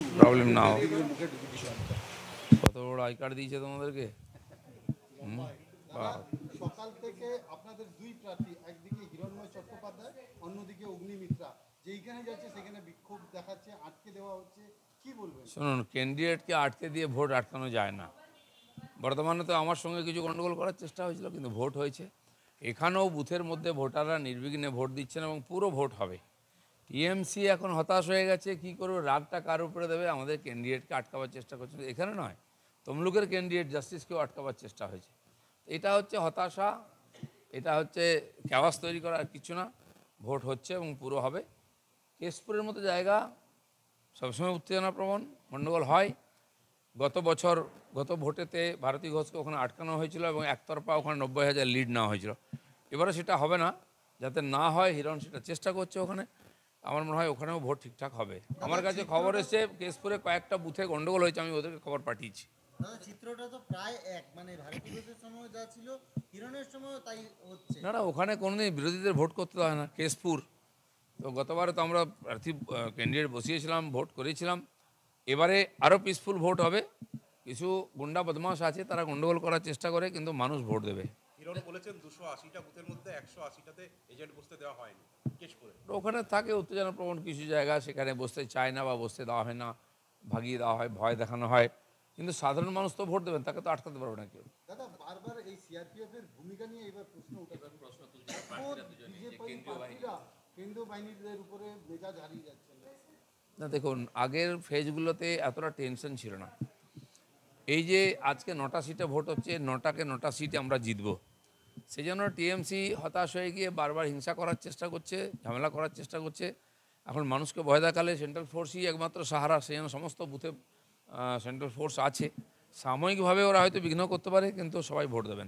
Problem না হোক। কত বড় আই কার্ড দিয়েছে তোমাদেরকে। সকাল থেকে আপনাদের দুই প্রার্থী, একদিকে হিরণময় চট্টোপাধ্যায়, অন্যদিকে অগ্নিমিত্রা, যেইখানে যাচ্ছে সেখানে বিক্ষোভ দেখাচ্ছে, আটকে দেওয়া হচ্ছে, কি বলবেন? শুনুন, ক্যান্ডিডেটকে আটকে দিয়ে ভোট আটকানো যায় না। বর্তমানে তো আমার সঙ্গে কিছু গণ্ডগোল করার চেষ্টা হয়েছিল, কিন্তু ভোট হয়েছে। এখানেও বুথের মধ্যে ভোটাররা নির্বিঘ্নে ভোট দিচ্ছেন এবং পুরো ভোট হবে। টিএমসি এখন হতাশ হয়ে গেছে, কি করবে, রাগটা কার উপরে দেবে, আমাদের ক্যান্ডিডেটকে আটকাবার চেষ্টা করছে। এখানে নয়, তমলুকের ক্যান্ডিডেট জাস্টিসকেও আটকাবার চেষ্টা হয়েছে। এটা হচ্ছে হতাশা, এটা হচ্ছে ক্যাওয়াস তৈরি করা, আর কিছু না। ভোট হচ্ছে এবং পুরো হবে। কেশপুরের মতো জায়গা সবসময় উত্তেজনাপ্রবণ, গণ্ডগোল হয়। গত ভোটেতে ভারতী ঘোষকে ওখানে আটকানো হয়েছিল এবং একতরফা ওখানে 90,000 লিড নেওয়া হয়েছিল। এবারে সেটা হবে না, যাতে না হয় হিরণ সেটা চেষ্টা করছে ওখানে। আমার মনে হয় ওখানেও ভোট ঠিকঠাক হবে। আমার কাছে খবর এসছে কেশপুরে কয়েকটা বুথে গণ্ডগোল হয়েছে, আমি ওদেরকে খবর পাঠিয়েছি। চিত্রটা তো প্রায় এক, মানে ভারতী ঘোষের সময় যা ছিল হিরণের সময় তাই হচ্ছে। না, ওখানে কোনোদিন বিরোধীদের ভোট করতে হয় না। কেশপুর তো গতবারে তো আমরা প্রার্থী ক্যান্ডিডেট বসিয়েছিলাম, ভোট করেছিলাম। এবারে আরও পিসফুল ভোট হবে। কিছু গুন্ডা বদমাশ আছে, তারা গণ্ডগোল করার চেষ্টা করে, কিন্তু মানুষ ভোট দেবে। হিরণ বলেছেন 280টা বুথের মধ্যে 180টাতে এজেন্ট বসতে দেওয়া হয়নি কেশপুরে। ওখানে থাকে উত্তেজনাপ্রবণ কিছু জায়গা, সেখানে বসতে চায় না বা বসতে দেওয়া হয় না, ভাগিয়ে দেওয়া হয়, ভয় দেখানো হয়। কিন্তু সাধারণ মানুষ তো ভোট দেবেন, তাকে তো আটকাতে পারবে না কেউ। দাদা, বারবার এই সিআরপিএফ এর ভূমিকা নিয়ে এবার প্রশ্ন উঠেছে। কেন্দ্রীয় বাহিনীদের উপরে মেজাজ হারিয়ে যাচ্ছে না, দেখুন, আগের ফেজগুলোতে এতটা টেনশন ছিল না। এই যে আজকে 9টা সিটে ভোট হচ্ছে, 9টাকে 9টা সিটে আমরা জিতব, সেই জন্য টিএমসি হতাশ হয়ে গিয়ে বারবার হিংসা করার চেষ্টা করছে, ঝামেলা করার চেষ্টা করছে। এখন মানুষকে ভয় দেখালে সেন্ট্রাল ফোর্সই একমাত্র সাহারা, সেই জন্য সমস্ত বুথে সেন্ট্রাল ফোর্স আছে। সাময়িকভাবে ওরা হয়তো বিঘ্ন করতে পারে, কিন্তু সবাই ভোট দেবেন।